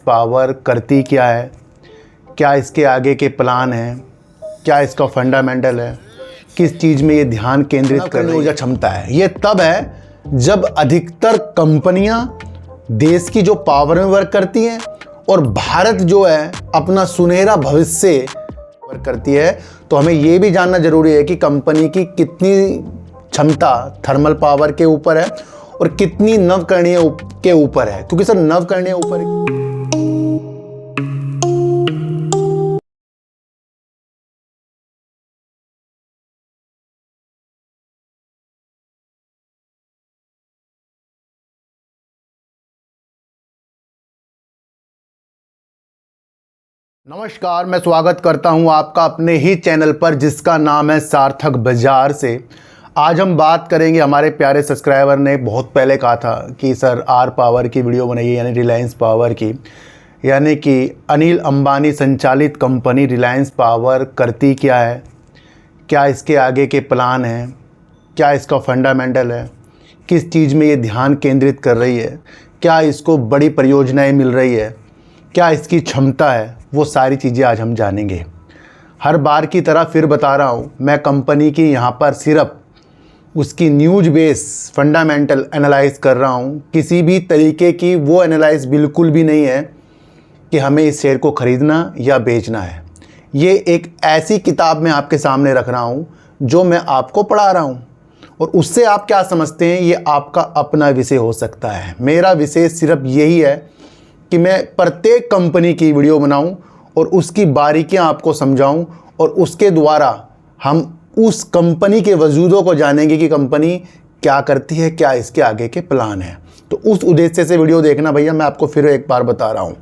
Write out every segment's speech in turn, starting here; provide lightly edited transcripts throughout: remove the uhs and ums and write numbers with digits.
Power करती क्या है, क्या इसके आगे के प्लान हैं, क्या इसका फंडामेंटल है, किस चीज़ में ये ध्यान केंद्रित करने ऊर्जा क्षमता है। ये तब है जब अधिकतर कंपनियां देश की जो पावर में वर्क करती हैं और भारत जो है अपना सुनहरा भविष्य वर्क करती है। तो हमें ये भी जानना जरूरी है कि कंपनी की कितनी क्षमता थर्मल पावर के ऊपर है और कितनी नवकरणीय के ऊपर है, क्योंकि सर नवकरणीय ऊपर नमस्कार, मैं स्वागत करता हूं आपका अपने ही चैनल पर जिसका नाम है सार्थक बाजार से। आज हम बात करेंगे, हमारे प्यारे सब्सक्राइबर ने बहुत पहले कहा था कि सर आर पावर की वीडियो बनाइए, यानी रिलायंस पावर की, यानी कि अनिल अंबानी संचालित कंपनी रिलायंस पावर करती क्या है, क्या इसके आगे के प्लान हैं, क्या इसका फंडामेंटल है, किस चीज़ में ये ध्यान केंद्रित कर रही है, क्या इसको बड़ी परियोजनाएँ मिल रही है, क्या इसकी क्षमता है, वो सारी चीज़ें आज हम जानेंगे। हर बार की तरह फिर बता रहा हूँ, मैं कंपनी की यहाँ पर सिर्फ उसकी न्यूज बेस फंडामेंटल एनालाइज कर रहा हूँ। किसी भी तरीके की वो एनालाइज बिल्कुल भी नहीं है कि हमें इस शेयर को ख़रीदना या बेचना है। ये एक ऐसी किताब मैं आपके सामने रख रहा हूँ जो मैं आपको पढ़ा रहा हूँ, और उससे आप क्या समझते हैं ये आपका अपना विषय हो सकता है। मेरा विषय सिर्फ यही है कि मैं प्रत्येक कंपनी की वीडियो बनाऊं और उसकी बारीकियां आपको समझाऊं, और उसके द्वारा हम उस कंपनी के वजूदों को जानेंगे कि कंपनी क्या करती है, क्या इसके आगे के प्लान है। तो उस उद्देश्य से वीडियो देखना भैया, मैं आपको फिर एक बार बता रहा हूं।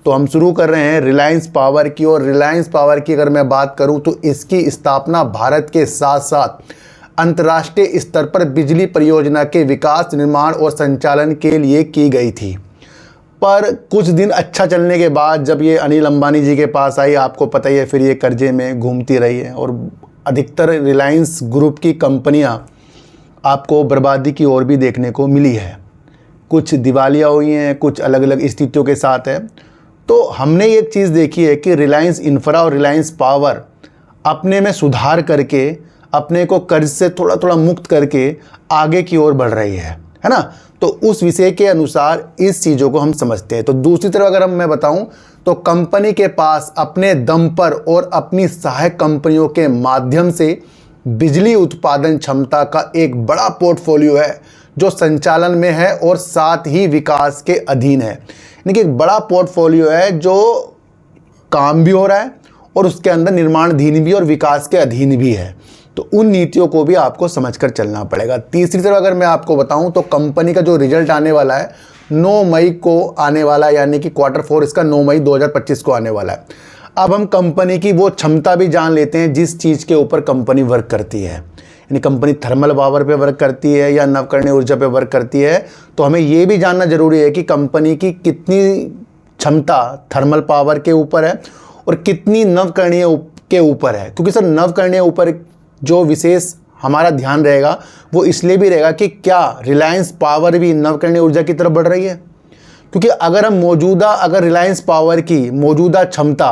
तो हम शुरू कर रहे हैं रिलायंस पावर की। और रिलायंस पावर की अगर मैं बात करूं तो इसकी स्थापना भारत के साथ साथ अंतर्राष्ट्रीय स्तर पर बिजली परियोजना के विकास, निर्माण और संचालन के लिए की गई थी। पर कुछ दिन अच्छा चलने के बाद जब ये अनिल अंबानी जी के पास आई, आपको पता ही है, फिर ये कर्जे में घूमती रही है और अधिकतर रिलायंस ग्रुप की कंपनियां आपको बर्बादी की ओर भी देखने को मिली है। कुछ दिवालिया हुई हैं, कुछ अलग अलग स्थितियों के साथ है। तो हमने एक चीज़ देखी है कि रिलायंस इंफ्रा और रिलायंस पावर अपने में सुधार करके अपने को कर्ज से थोड़ा थोड़ा मुक्त करके आगे की ओर बढ़ रही है ना। तो उस विषय के अनुसार इस चीज़ों को हम समझते हैं। तो दूसरी तरफ अगर मैं बताऊं तो कंपनी के पास अपने दम पर और अपनी सहायक कंपनियों के माध्यम से बिजली उत्पादन क्षमता का एक बड़ा पोर्टफोलियो है जो संचालन में है और साथ ही विकास के अधीन है। यानी कि एक बड़ा पोर्टफोलियो है जो काम भी हो रहा है और उसके अंदर निर्माणाधीन भी और विकास के अधीन भी है। तो उन नीतियों को भी आपको समझकर चलना पड़ेगा। तीसरी तरफ अगर मैं आपको बताऊं तो कंपनी का जो रिजल्ट आने वाला है 9 मई को आने वाला है, यानी कि Q4 इसका 9 मई 2025 को आने वाला है। अब हम कंपनी की वो क्षमता भी जान लेते हैं जिस चीज़ के ऊपर कंपनी वर्क करती है, यानी कंपनी थर्मल पावर पे वर्क करती है या नवकरणीय ऊर्जा पे वर्क करती है। तो हमें ये भी जानना जरूरी है कि कंपनी की कितनी क्षमता थर्मल पावर के ऊपर है और कितनी नवकरणीय के ऊपर है। क्योंकि सर नवकरणीय ऊपर जो विशेष हमारा ध्यान रहेगा वो इसलिए भी रहेगा कि क्या रिलायंस पावर भी नवकरणीय ऊर्जा की तरफ बढ़ रही है। क्योंकि अगर हम अगर रिलायंस पावर की मौजूदा क्षमता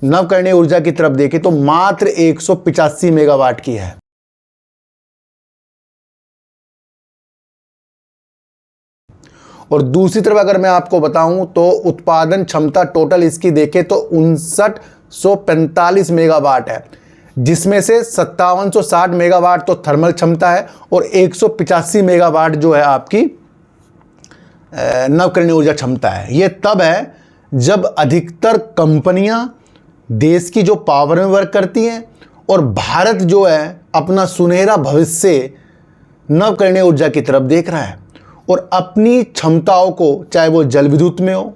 नवकरणीय ऊर्जा की तरफ देखें तो मात्र 185 मेगावाट की है। और दूसरी तरफ अगर मैं आपको बताऊं तो उत्पादन क्षमता टोटल इसकी देखें तो 5945 मेगावाट है, जिसमें से 5760 मेगावाट तो थर्मल क्षमता है और 185 मेगावाट जो है आपकी नवकरणीय ऊर्जा क्षमता है। ये तब है जब अधिकतर कंपनियां देश की जो पावर में वर्क करती हैं और भारत जो है अपना सुनहरा भविष्य नवकरणीय ऊर्जा की तरफ देख रहा है और अपनी क्षमताओं को, चाहे वो जल विद्युत में हो,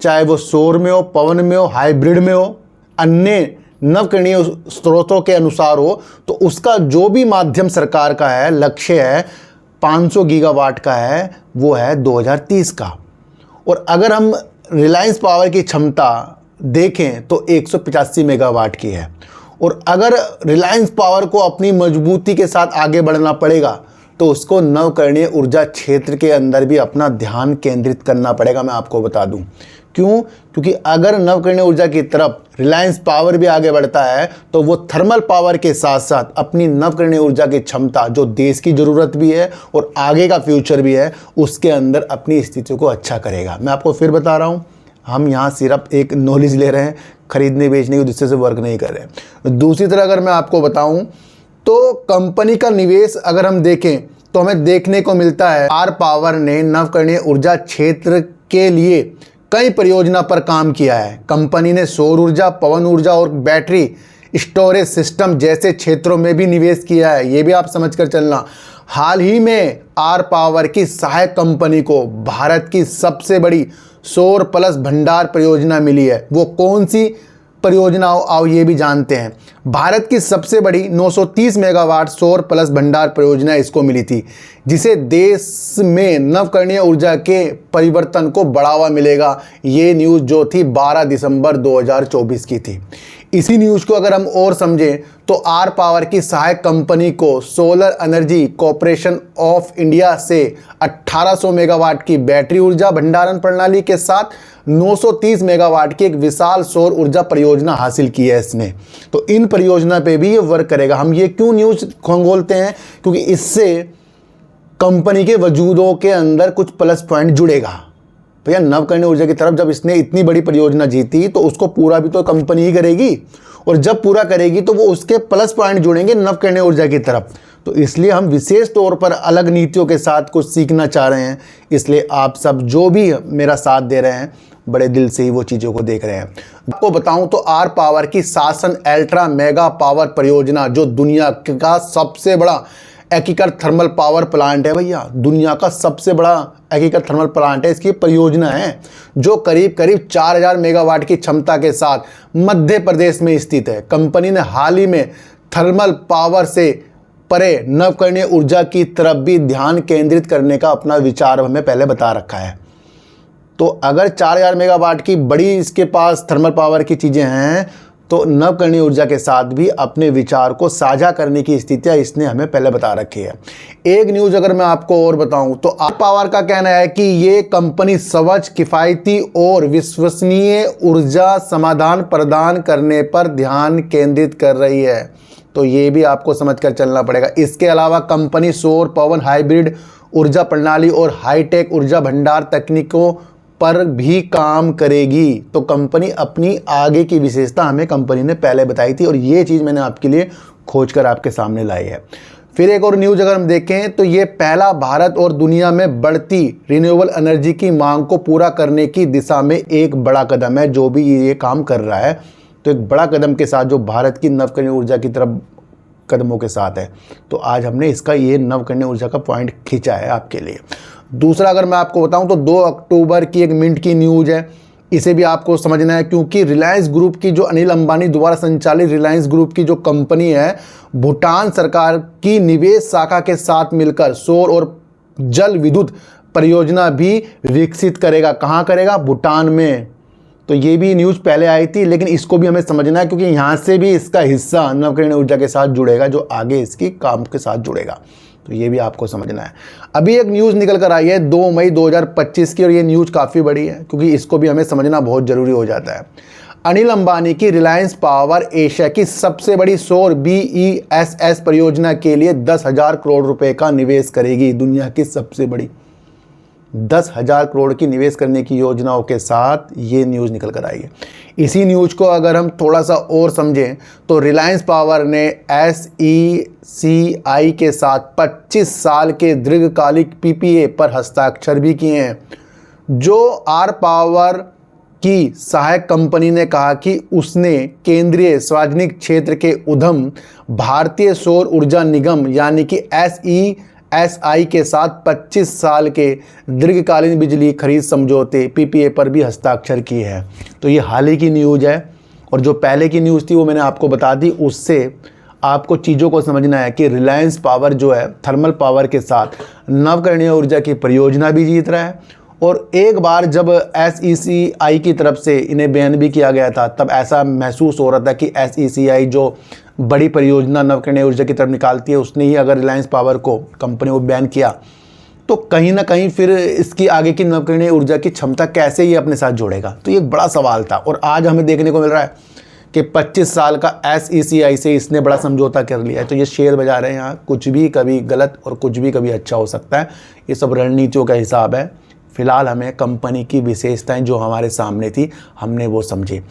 चाहे वो सौर में हो, पवन में हो, हाइब्रिड में हो, अन्य नवकरणीय स्रोतों के अनुसार हो, तो उसका जो भी माध्यम सरकार का है, लक्ष्य है 500 गीगावाट का है, वो है 2030 का। और अगर हम रिलायंस पावर की क्षमता देखें तो 185 मेगावाट की है। और अगर रिलायंस पावर को अपनी मजबूती के साथ आगे बढ़ना पड़ेगा तो उसको नवकरणीय ऊर्जा क्षेत्र के अंदर भी अपना ध्यान केंद्रित करना पड़ेगा। मैं आपको बता दूं क्यों? क्योंकि अगर नवकरणीय ऊर्जा की तरफ रिलायंस पावर भी आगे बढ़ता है तो वो थर्मल पावर के साथ साथ अपनी नवकरणीय ऊर्जा की क्षमता, जो देश की ज़रूरत भी है और आगे का फ्यूचर भी है, उसके अंदर अपनी स्थिति को अच्छा करेगा। मैं आपको फिर बता रहा हूँ, हम यहाँ सिर्फ एक नॉलेज ले रहे हैं, खरीदने बेचने की दृष्टि से वर्क नहीं कर रहे हैं। दूसरी तरह अगर मैं आपको बताऊँ तो कंपनी का निवेश अगर हम देखें तो हमें देखने को मिलता है आर पावर ने नवकरणीय ऊर्जा क्षेत्र के लिए कई परियोजना पर काम किया है। कंपनी ने सौर ऊर्जा, पवन ऊर्जा और बैटरी स्टोरेज सिस्टम जैसे क्षेत्रों में भी निवेश किया है। ये भी आप समझकर चलना। हाल ही में आर पावर की सहायक कंपनी को भारत की सबसे बड़ी सौर प्लस भंडार परियोजना मिली है। वो कौन सी परियोजना आओ ये भी जानते हैं। भारत की सबसे बड़ी 930 मेगावाट सौर प्लस भंडार परियोजना इसको मिली थी, जिसे देश में नवकरणीय ऊर्जा के परिवर्तन को बढ़ावा मिलेगा। ये न्यूज़ जो थी 12 दिसंबर 2024 की थी। इसी न्यूज़ को अगर हम और समझें तो आर पावर की सहायक कंपनी को solar energy corporation of India से 1800 मेगावाट की बैटरी ऊर्जा भंडारण प्रणाली के साथ 930 मेगावाट की एक विशाल सौर ऊर्जा परियोजना हासिल की है इसने। तो इन परियोजना पे भी ये वर्क करेगा। हम ये क्यों न्यूज़ खंगोलते हैं? क्योंकि इससे कंपनी के वजूदों के अंदर कुछ प्लस पॉइंट जुड़ेगा। भैया नवकरणीय ऊर्जा की तरफ जब इसने इतनी बड़ी परियोजना जीती तो उसको पूरा भी तो कंपनी ही करेगी, और जब पूरा करेगी तो वो उसके प्लस पॉइंट जुड़ेंगे नवकरणीय ऊर्जा की तरफ। तो इसलिए हम विशेष तौर पर अलग नीतियों के साथ कुछ सीखना चाह रहे हैं। इसलिए आप सब जो भी मेरा साथ दे रहे हैं बड़े दिल से ही वो चीज़ों को देख रहे हैं। आपको बताऊं तो आर पावर की शासन अल्ट्रा मेगा पावर परियोजना, जो दुनिया का सबसे बड़ा एकीकृत थर्मल पावर प्लांट है भैया, दुनिया का सबसे बड़ा एकीकृत थर्मल प्लांट है। इसकी परियोजना है जो करीब करीब 4000 मेगावाट की क्षमता के साथ मध्य प्रदेश में स्थित है। कंपनी ने हाल ही में थर्मल पावर से परे नवकरणीय ऊर्जा की तरफ भी ध्यान केंद्रित करने का अपना विचार हमें पहले बता रखा है। तो अगर 4000 मेगावाट की बड़ी इसके पास थर्मल पावर की चीज़ें हैं तो नवकरणीय ऊर्जा के साथ भी अपने विचार को साझा करने की स्थितियां इसने हमें पहले बता रखी है। एक न्यूज़ अगर मैं आपको और बताऊं तो आर पावर का कहना है कि ये कंपनी स्वच्छ, किफ़ायती और विश्वसनीय ऊर्जा समाधान प्रदान करने पर ध्यान केंद्रित कर रही है। तो ये भी आपको समझकर चलना पड़ेगा। इसके अलावा कंपनी सौर, पवन, हाइब्रिड ऊर्जा प्रणाली और हाईटेक ऊर्जा भंडार तकनीकों पर भी काम करेगी। तो कंपनी अपनी आगे की विशेषता हमें कंपनी ने पहले बताई थी और ये चीज़ मैंने आपके लिए खोजकर आपके सामने लाई है। फिर एक और न्यूज़ अगर हम देखें तो ये पहला भारत और दुनिया में बढ़ती रिन्यूएबल एनर्जी की मांग को पूरा करने की दिशा में एक बड़ा कदम है जो भी ये काम कर रहा है। तो एक बड़ा कदम के साथ जो भारत की नवकरणीय ऊर्जा की तरफ कदमों के साथ है, तो आज हमने इसका ये नवकरणीय ऊर्जा का पॉइंट खींचा है आपके लिए। दूसरा अगर मैं आपको बताऊं तो 2 अक्टूबर की एक मिनट की न्यूज़ है, इसे भी आपको समझना है क्योंकि रिलायंस ग्रुप की जो अनिल अंबानी द्वारा संचालित रिलायंस ग्रुप की जो कंपनी है, भूटान सरकार की निवेश शाखा के साथ मिलकर सौर और जल विद्युत परियोजना भी विकसित करेगा। कहाँ करेगा? भूटान में। तो ये भी न्यूज़ पहले आई थी, लेकिन इसको भी हमें समझना है क्योंकि यहाँ से भी इसका हिस्सा नवकरणीय ऊर्जा के साथ जुड़ेगा, जो आगे इसकी काम के साथ जुड़ेगा। तो ये भी आपको समझना है। अभी एक न्यूज़ निकल कर आई है 2 मई 2025 की, और ये न्यूज़ काफ़ी बड़ी है क्योंकि इसको भी हमें समझना बहुत ज़रूरी हो जाता है। अनिल अंबानी की रिलायंस पावर एशिया की सबसे बड़ी सौर BESS परियोजना के लिए 10,000 करोड़ रुपए का निवेश करेगी। दुनिया की सबसे बड़ी 10,000 करोड़ की निवेश करने की योजनाओं के साथ ये न्यूज़ निकल कर आई है। इसी न्यूज़ को अगर हम थोड़ा सा और समझें तो रिलायंस पावर ने SECI के साथ 25 साल के दीर्घकालिक PPA पर हस्ताक्षर भी किए हैं। जो आर पावर की सहायक कंपनी ने कहा कि उसने केंद्रीय सार्वजनिक क्षेत्र के उद्यम भारतीय सौर ऊर्जा निगम यानी कि SECI के साथ 25 साल के दीर्घकालीन बिजली खरीद समझौते PPA पर भी हस्ताक्षर किए हैं। तो ये हाल ही की न्यूज़ है, और जो पहले की न्यूज़ थी वो मैंने आपको बता दी। उससे आपको चीज़ों को समझना है कि रिलायंस पावर जो है थर्मल पावर के साथ नवकरणीय ऊर्जा की परियोजना भी जीत रहा है, और एक बार जब SECI की तरफ से इन्हें बैन भी किया गया था तब ऐसा महसूस हो रहा था कि SECI जो बड़ी परियोजना नवकरणीय ऊर्जा की तरफ निकालती है उसने ही अगर रिलायंस पावर को कंपनी को बैन किया तो कहीं ना कहीं फिर इसकी आगे की नवकरणीय ऊर्जा की क्षमता कैसे ये अपने साथ जोड़ेगा, तो ये एक बड़ा सवाल था। और आज हमें देखने को मिल रहा है कि 25 साल का SECI से इसने बड़ा समझौता कर लिया है। तो ये शेयर बाजार है, यहाँ कुछ भी कभी गलत और कुछ भी कभी अच्छा हो सकता है। ये सब रणनीतियों का हिसाब है। फिलहाल हमें कंपनी की विशेषताएं जो हमारे सामने थी हमने वो समझी।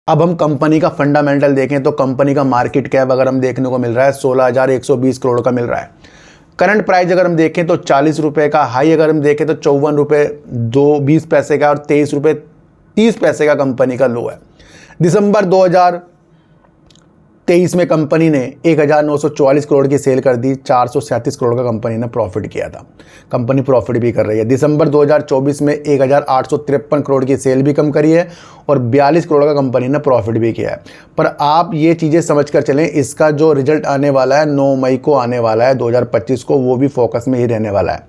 अब हम कंपनी का फंडामेंटल देखें तो कंपनी का मार्केट कैप अगर हम देखने को मिल रहा है 16,120 करोड़ का मिल रहा है। करंट प्राइस अगर हम देखें तो 40 रुपये का, हाई अगर हम देखें तो 54 रुपये 20 पैसे का और 23 रुपये 30 पैसे का कंपनी का लो है। दिसंबर 2023 में कंपनी ने 1,944 करोड़ की सेल कर दी, 437 करोड़ का कंपनी ने प्रॉफिट किया था। कंपनी प्रॉफिट भी कर रही है। दिसंबर 2024 में 1,853 करोड़ की सेल भी कम करी है और 42 करोड़ का कंपनी ने प्रॉफिट भी किया है। पर आप ये चीज़ें समझ कर चलें, इसका जो रिजल्ट आने वाला है 9 मई को आने वाला है 2025 को, वो भी फोकस में ही रहने वाला है।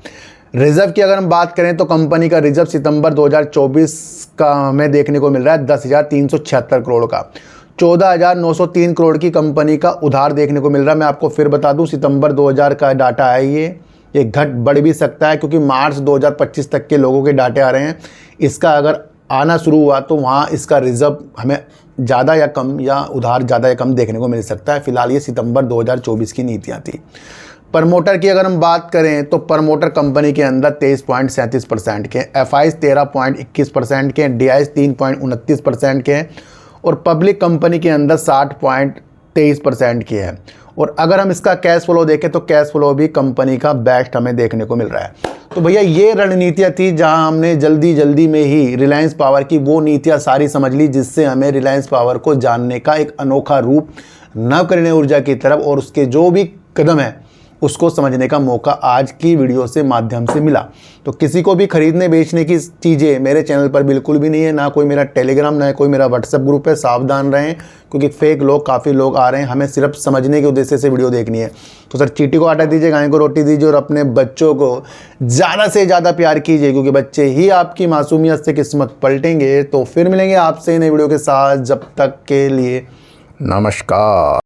रिजर्व की अगर हम बात करें तो कंपनी का रिजर्व सितंबर 2024 का हमें देखने को मिल रहा है 10,376 करोड़ का। 14,903 करोड़ की कंपनी का उधार देखने को मिल रहा है। मैं आपको फिर बता दूं, सितंबर 2000 का डाटा है ये घट बढ़ भी सकता है क्योंकि मार्च 2025 तक के लोगों के डाटे आ रहे हैं। इसका अगर आना शुरू हुआ तो वहाँ इसका रिजर्व हमें ज़्यादा या कम या उधार ज़्यादा या कम देखने को मिल सकता है। फिलहाल ये सितंबर 2024 की नीतियाँ थी। प्रमोटर की अगर हम बात करें तो प्रमोटर कंपनी के अंदर 23.37% के, FIs 13.21% के, DIs 3.29% के और पब्लिक कंपनी के अंदर 60.23% की है। और अगर हम इसका कैश फ्लो देखें तो कैश फ्लो भी कंपनी का बेस्ट हमें देखने को मिल रहा है। तो भैया ये रणनीतियाँ थी जहां हमने जल्दी में ही रिलायंस पावर की वो नीतियाँ सारी समझ ली जिससे हमें रिलायंस पावर को जानने का एक अनोखा रूप नवकरणीय ऊर्जा की तरफ और उसके जो भी कदम है उसको समझने का मौका आज की वीडियो से माध्यम से मिला। तो किसी को भी खरीदने बेचने की चीज़ें मेरे चैनल पर बिल्कुल भी नहीं है, ना कोई मेरा टेलीग्राम ना कोई मेरा व्हाट्सएप ग्रुप है। सावधान रहें क्योंकि फेक लोग काफ़ी लोग आ रहे हैं। हमें सिर्फ समझने के उद्देश्य से वीडियो देखनी है। तो सर चींटी को आटा दीजिए, गाय को रोटी दीजिए और अपने बच्चों को ज़्यादा से ज़्यादा प्यार कीजिए क्योंकि बच्चे ही आपकी मासूमियत से किस्मत पलटेंगे। तो फिर मिलेंगे आपसे नई वीडियो के साथ, जब तक के लिए नमस्कार।